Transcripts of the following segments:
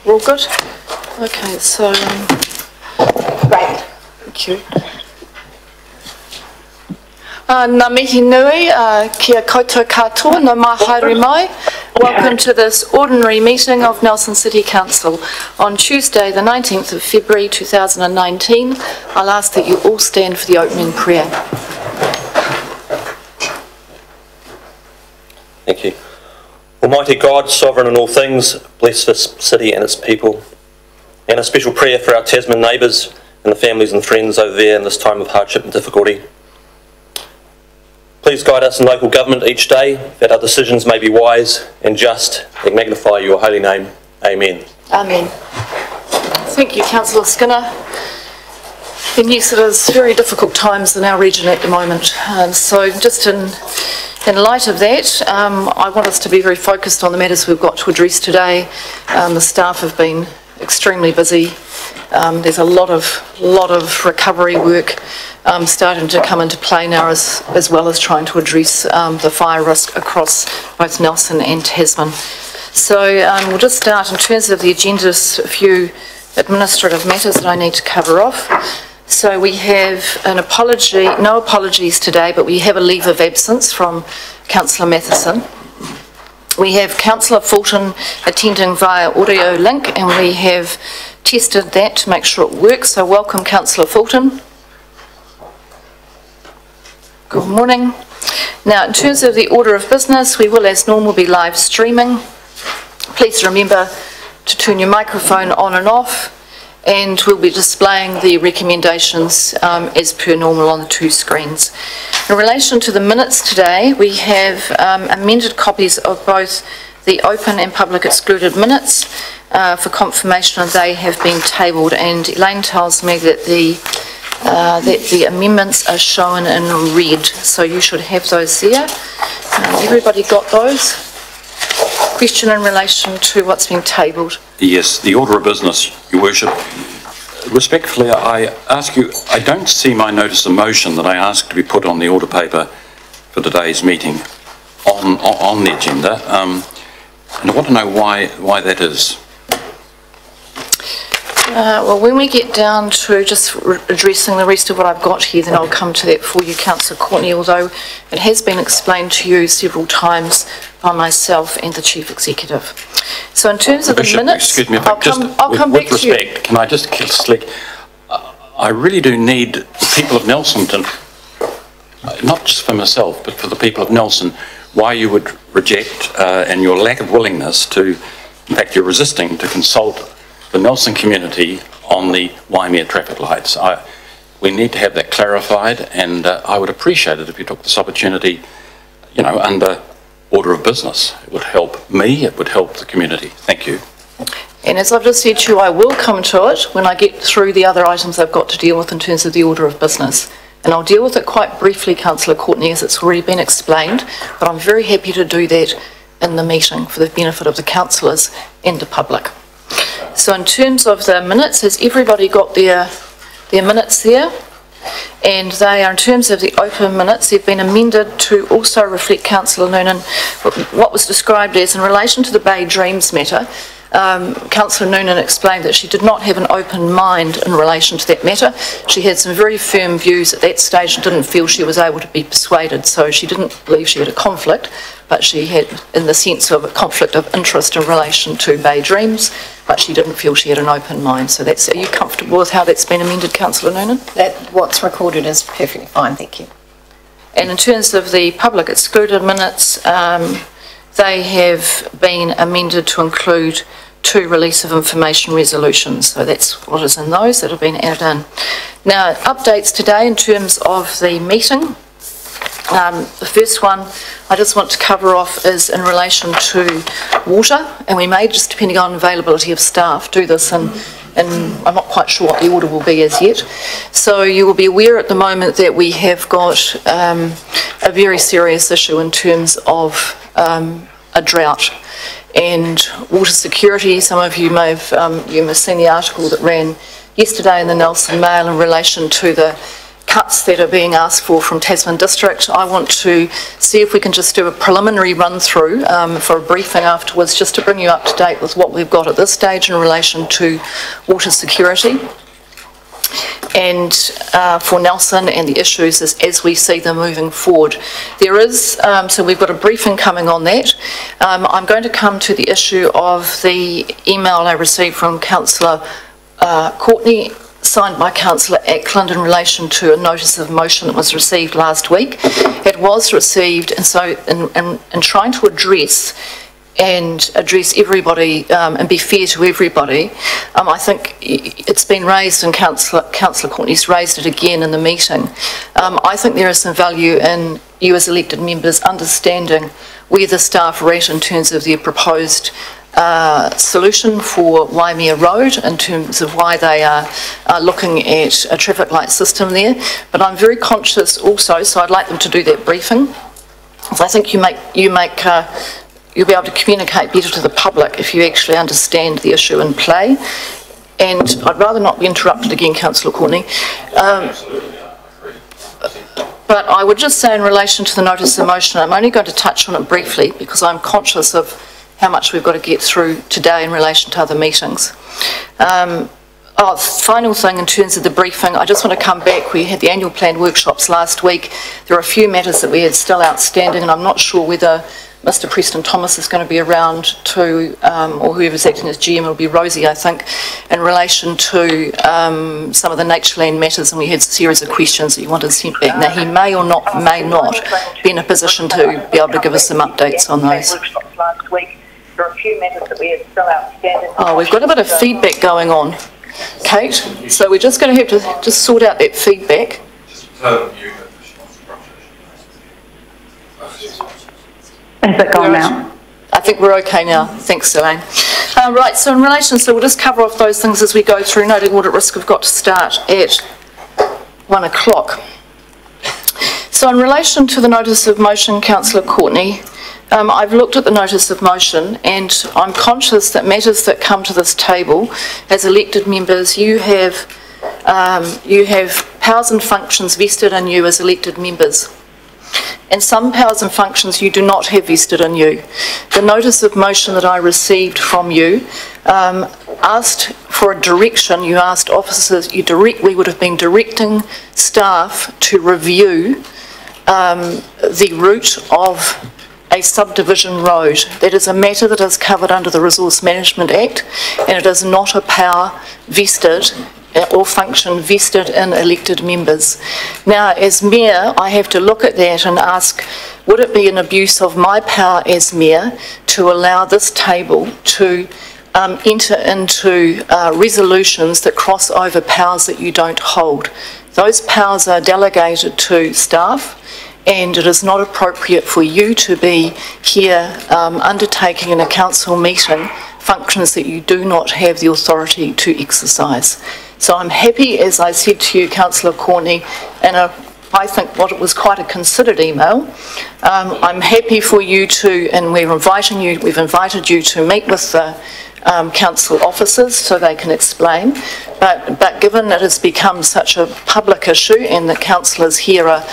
We're all good? Okay, so, Great. thank you. Ngā mihi nui, kia koutou katoa, no mahaere mai. Welcome to this ordinary meeting of Nelson City Council on Tuesday, the 19th of February 2019. I'll ask that you all stand for the opening prayer. Thank you. Almighty God, sovereign in all things, bless this city and its people. And a special prayer for our Tasman neighbours and the families and friends over there in this time of hardship and difficulty. Please guide us in local government each day, that our decisions may be wise and just, and magnify your holy name. Amen. Amen. Thank you, Councillor Skinner. And yes, it is very difficult times in our region at the moment. So just in light of that, I want us to be very focused on the matters we've got to address today. The staff have been extremely busy. There's a lot of recovery work starting to come into play now, as well as trying to address the fire risk across both Nelson and Tasman. So we'll just start in terms of the agenda, just a few administrative matters that I need to cover off. So we have an apology, no apologies today, but we have a leave of absence from Councillor Matheson. We have Councillor Fulton attending via audio link, and we have tested that to make sure it works. So welcome, Councillor Fulton. Good morning. Now, in terms of the order of business, we will, as normal, be live streaming. Please remember to turn your microphone on and off, and we'll be displaying the recommendations as per normal on the two screens. In relation to the minutes today, we have amended copies of both the open and public excluded minutes for confirmation, and they have been tabled, and Elaine tells me that the amendments are shown in red, so you should have those there. Everybody got those? Question in relation to what's been tabled. Yes, the order of business, Your Worship. Respectfully, I ask you, I don't see my notice of motion that I asked to be put on the order paper for today's meeting on the agenda, and I want to know why that is. Well, when we get down to just addressing the rest of what I've got here, then I'll come to that for you, Councillor Courtney, although it has been explained to you several times by myself and the Chief Executive. So in terms of Bishop, the minutes, excuse me, I'll come back to you. With respect, can I just slick? I really do need the people of Nelson to, not just for myself, but for the people of Nelson, why you would reject and your lack of willingness to, in fact, you're resisting to consult the Nelson community on the Waimea traffic lights. We need to have that clarified, and I would appreciate it if you took this opportunity, you know, under order of business. It would help me, it would help the community. Thank you. And as I've just said to you, I will come to it when I get through the other items I've got to deal with in terms of the order of business. And I'll deal with it quite briefly, Councillor Courtney, as it's already been explained, but I'm very happy to do that in the meeting for the benefit of the councillors and the public. So in terms of the minutes, has everybody got their minutes there? And they are, in terms of the open minutes, they've been amended to also reflect, Councillor Noonan, what was described as in relation to the Bay Dreams matter. Councillor Noonan explained that she did not have an open mind in relation to that matter. She had some very firm views at that stage and didn't feel she was able to be persuaded, so she didn't believe she had a conflict, but she had in the sense of a conflict of interest in relation to Bay Dreams, but she didn't feel she had an open mind. So that's, are you comfortable with how that's been amended, Councillor Noonan? That what's recorded is perfectly fine, thank you. And in terms of the public excluded minutes, they have been amended to include 2 release of information resolutions. So that's what is in those that have been added in. Now, updates today in terms of the meeting. The first one I just want to cover off is in relation to water, and we may, just depending on availability of staff, do this and I'm not quite sure what the order will be as yet. So you will be aware at the moment that we have got a very serious issue in terms of a drought and water security. Some of you may have seen the article that ran yesterday in the Nelson Mail in relation to the cuts that are being asked for from Tasman District. I want to see if we can just do a preliminary run through for a briefing afterwards, just to bring you up to date with what we've got at this stage in relation to water security and for Nelson and the issues as we see them moving forward. There is, so we've got a briefing coming on that. I'm going to come to the issue of the email I received from Councillor Courtney, signed by Councillor Ackland in relation to a notice of motion that was received last week. It was received, and so in trying to address everybody and be fair to everybody, I think it's been raised, and Councillor Courtney's raised it again in the meeting. I think there is some value in you as elected members understanding where the staff are at in terms of their proposed solution for Waimea Road, in terms of why they are looking at a traffic light system there. But I'm very conscious also, so I'd like them to do that briefing. So I think you'll be able to communicate better to the public if you actually understand the issue in play. And I'd rather not be interrupted again, Councillor Courtney. But I would just say in relation to the notice of motion, I'm only going to touch on it briefly because I'm conscious of how much we've got to get through today in relation to other meetings. Final thing in terms of the briefing, I just want to come back. We had the annual plan workshops last week. There are a few matters that we had still outstanding, and I'm not sure whether Mr. Preston Thomas is going to be around to, or whoever's acting as GM, it'll be Rosie, I think, in relation to some of the Natureland matters, and we had a series of questions that you wanted sent back. Now, he may or may not be in a position to be able to give us some updates on those. There are a few matters that we have still outstanding. Oh, we've got a bit of feedback going on, Kate, so we're just going to have to just sort out that feedback. Has it gone now? I think we're okay now. Thanks, Elaine. Right, so in relation, so we'll just cover off those things as we go through. Noting audit risk, we've got to start at 1 o'clock. So in relation to the notice of motion, Councillor Courtney, I've looked at the notice of motion, and I'm conscious that matters that come to this table as elected members, you have powers and functions vested in you as elected members. And some powers and functions you do not have vested in you. The notice of motion that I received from you asked for a direction. You asked officers, you directly would have been directing staff to review the route of a subdivision road. That is a matter that is covered under the Resource Management Act, and it is not a power vested or function vested in elected members. Now, as Mayor, I have to look at that and ask, would it be an abuse of my power as Mayor to allow this table to enter into resolutions that cross over powers that you don't hold? Those powers are delegated to staff, and it is not appropriate for you to be here undertaking in a council meeting functions that you do not have the authority to exercise. So I'm happy, as I said to you, Councillor Courtney, and I think what it was quite a considered email. I'm happy for you to, and we've invited you to meet with the council officers so they can explain. But given that it's become such a public issue and the councillors here are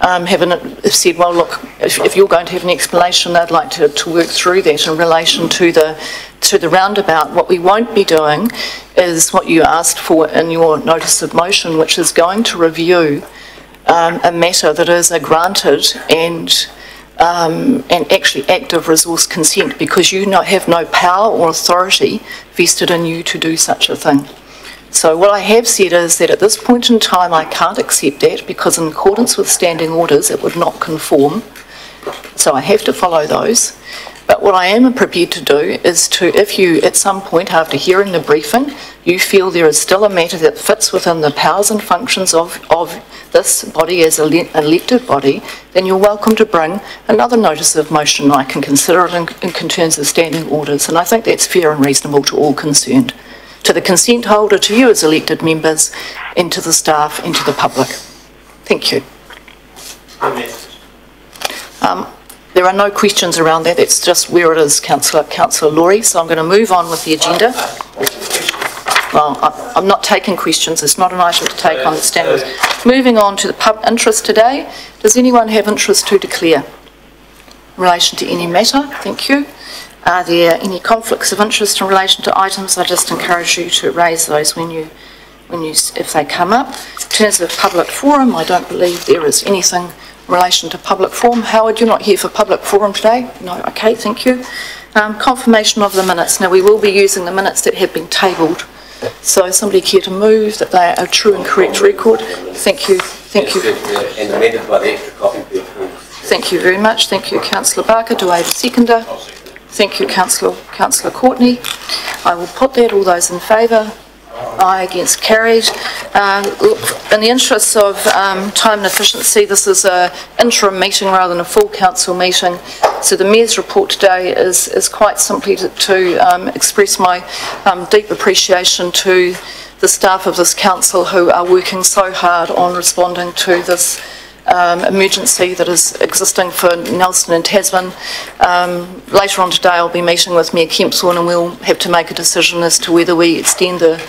have said, well, look, if you're going to have an explanation, they'd like to work through that in relation to the roundabout. What we won't be doing is what you asked for in your notice of motion, which is going to review a matter that is a granted and actually active resource consent, because you have no power or authority vested in you to do such a thing. So what I have said is that at this point in time I can't accept that, because in accordance with standing orders it would not conform. So I have to follow those. But what I am prepared to do is to, if you at some point after hearing the briefing, you feel there is still a matter that fits within the powers and functions of this body as an elected body, then you're welcome to bring another notice of motion. I can consider it in terms of standing orders, and I think that's fair and reasonable to all concerned. To the consent holder, to you as elected members, and to the staff, and to the public. Thank you. There are no questions around that. That's just where it is, Councillor Laurie. So I'm going to move on with the agenda. well, I'm not taking questions, it's not an item to take, I understand. Moving on to the pub interest today. Does anyone have interest to declare in relation to any matter? Thank you. Are there any conflicts of interest in relation to items? I just encourage you to raise those if they come up. In terms of public forum, I don't believe there is anything in relation to public forum. Howard, you're not here for public forum today? No, okay, thank you. Confirmation of the minutes. Now, we will be using the minutes that have been tabled. So somebody care to move that they are a true and correct record? Thank you. Thank you. And amended by the extra copy to be approved. Thank you very much. Thank you, Councillor Barker. Do I have a seconder? Thank you, Councillor Courtney. I will put that. All those in favour? Aye, against carried. Look, in the interests of time and efficiency, this is an interim meeting rather than a full council meeting. So the Mayor's report today is quite simply to express my deep appreciation to the staff of this council who are working so hard on responding to this emergency that is existing for Nelson and Tasman. Later on today I'll be meeting with Mayor Kempthorne and we'll have to make a decision as to whether we extend the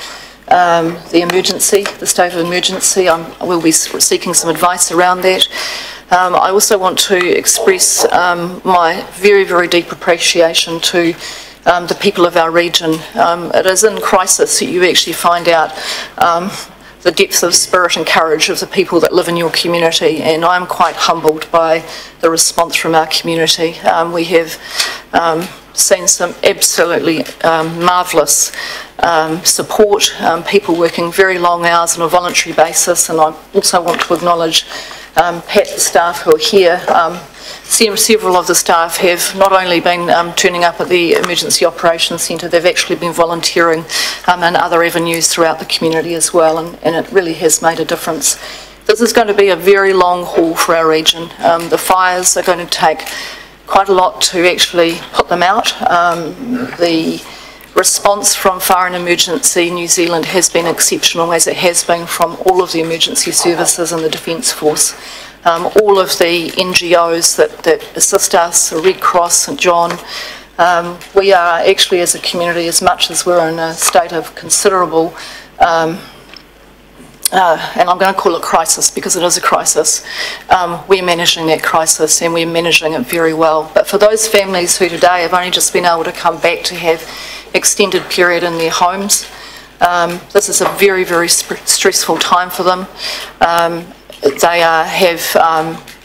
emergency, the state of emergency. I will be seeking some advice around that. I also want to express my very, very deep appreciation to the people of our region. It is in crisis that you actually find out the depth of spirit and courage of the people that live in your community, and I'm quite humbled by the response from our community. We have seen some absolutely marvellous support, people working very long hours on a voluntary basis, and I also want to acknowledge Pat, the staff who are here. Several of the staff have not only been turning up at the Emergency Operations Centre, they've actually been volunteering in other avenues throughout the community as well, and it really has made a difference. This is going to be a very long haul for our region. The fires are going to take quite a lot to actually put them out. The response from Fire and Emergency New Zealand has been exceptional, as it has been from all of the emergency services and the Defence Force. All of the NGOs that assist us, the Red Cross, St John, we are actually as a community, as much as we're in a state of considerable, and I'm going to call it crisis because it is a crisis, we're managing that crisis and we're managing it very well. But for those families who today have only just been able to come back to have extended period in their homes, this is a very, very stressful time for them. They have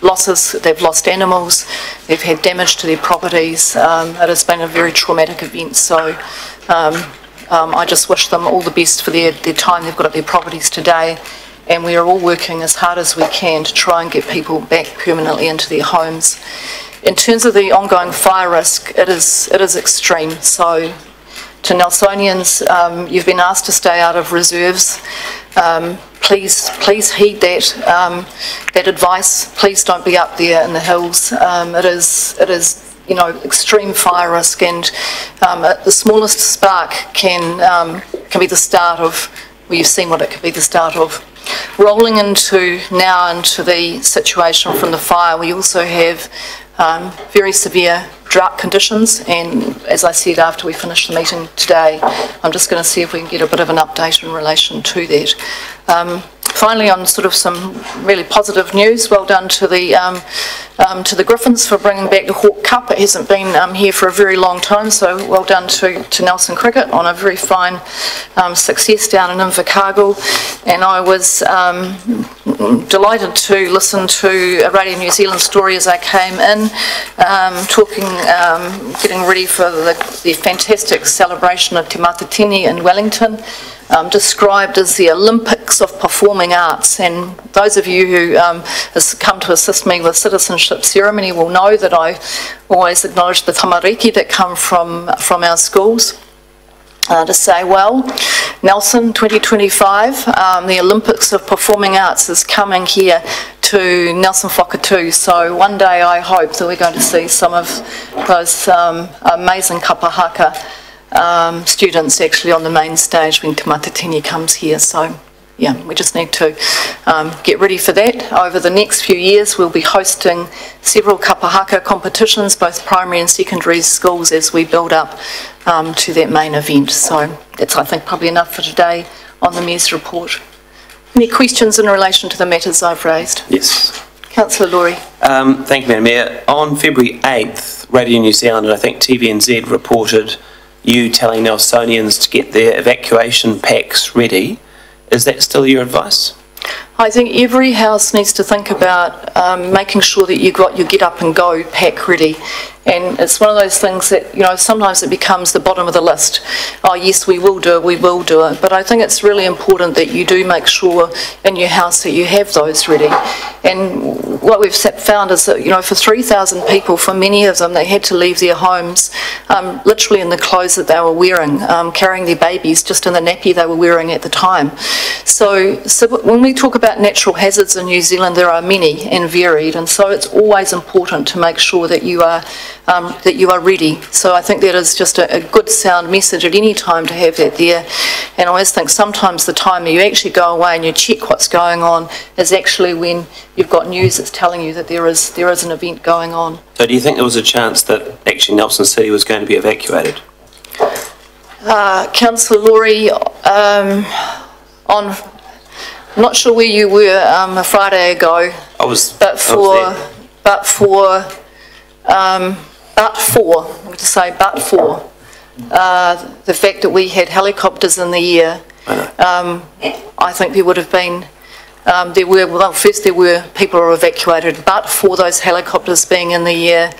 losses, they've lost animals, they've had damage to their properties. It has been a very traumatic event, so I just wish them all the best for their time they've got at their properties today, and we are all working as hard as we can to try and get people back permanently into their homes. In terms of the ongoing fire risk, it is extreme. So to Nelsonians, you've been asked to stay out of reserves. Please heed that advice. Please don't be up there in the hills. It is extreme fire risk, and the smallest spark can be the start of. Well, you've seen what it could be the start of. Rolling into the situation from the fire, we also have very severe drought conditions, and as I said after we finish the meeting today, I'm just going to see if we can get a bit of an update in relation to that. Finally, on sort of some really positive news, well done to the Griffins for bringing back the Hawke Cup. It hasn't been here for a very long time, so well done to Nelson Cricket on a very fine success down in Invercargill. And I was delighted to listen to a Radio New Zealand story as I came in, getting ready for the fantastic celebration of Te Matatini in Wellington, described as the Olympics of performing arts. And those of you who has come to assist me with citizenship ceremony will know that I always acknowledge the tamariki that come from our schools. To say, well, Nelson 2025, the Olympics of Performing Arts is coming here to Nelson Whakatū. So one day I hope that we're going to see some of those amazing kapahaka students actually on the main stage when Te Matatini comes here. So we just need to get ready for that. Over the next few years, we'll be hosting several kapahaka competitions, both primary and secondary schools, as we build up to that main event. So that's, I think, probably enough for today on the Mayor's report. Any questions in relation to the matters I've raised? Yes. Councillor Laurie. Thank you, Madam Mayor. On February 8th, Radio New Zealand and I think TVNZ reported you telling Nelsonians to get their evacuation packs ready. Is that still your advice? I think every house needs to think about making sure that you've got your get up and go pack ready. And it's one of those things that, you know, sometimes it becomes the bottom of the list. Oh yes, we will do it. But I think it's really important that you do make sure in your house that you have those ready. And what we've found is that, you know, for 3,000 people, for many of them, they had to leave their homes literally in the clothes that they were wearing, carrying their babies just in the nappy they were wearing at the time. So when we talk about natural hazards in New Zealand, there are many and varied, and so it's always important to make sure that you are ready. So I think that is just a good sound message at any time to have that there. And I always think sometimes the time you actually go away and you check what's going on is actually when you've got news that's telling you that there is an event going on. So do you think there was a chance that actually Nelson City was going to be evacuated? Councillor Laurie, I'm not sure where you were a Friday ago. I'm going to say the fact that we had helicopters in the air, I think there would have been, there were people who were evacuated, but for those helicopters being in the air,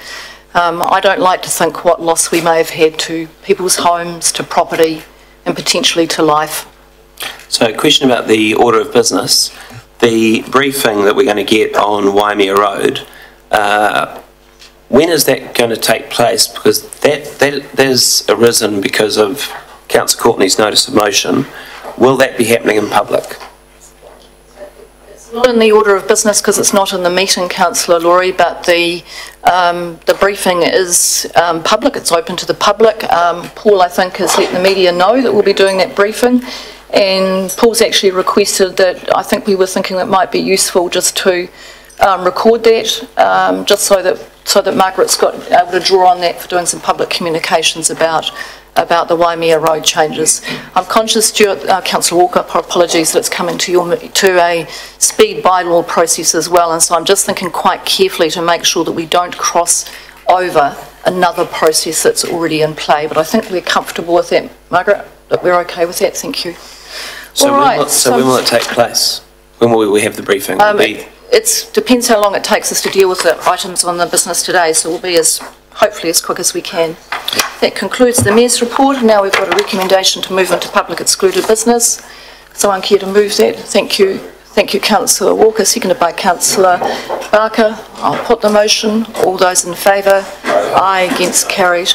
I don't like to think what loss we may have had to people's homes, to property, and potentially to life. So a question about the order of business. The briefing that we're going to get on Waimea Road, when is that going to take place? Because that's arisen because of Councillor Courtney's notice of motion. Will that be happening in public? It's not in the order of business because it's not in the meeting, Councillor Laurie, but the briefing is public. It's open to the public. Paul, I think, has let the media know that we'll be doing that briefing. And Paul's actually requested that, I think we were thinking it might be useful just to record that, just so that Margaret's able to draw on that for doing some public communications about the Waimea Road changes. I'm conscious, Stuart, Councillor Walker, apologies, that it's coming to a speed bylaw process as well, and so I'm just thinking quite carefully to make sure that we don't cross over another process that's already in play. But I think we're comfortable with that, Margaret, that we're okay with that. Thank you. So when will it take place? When will we have the briefing? It depends how long it takes us to deal with the items on the business today, so we'll be hopefully as quick as we can. That concludes the Mayor's report. Now we've got a recommendation to move into public excluded business. Someone care to move that? Thank you. Thank you, Councillor Walker, seconded by Councillor Barker. I'll put the motion. All those in favour? Aye, against, carried.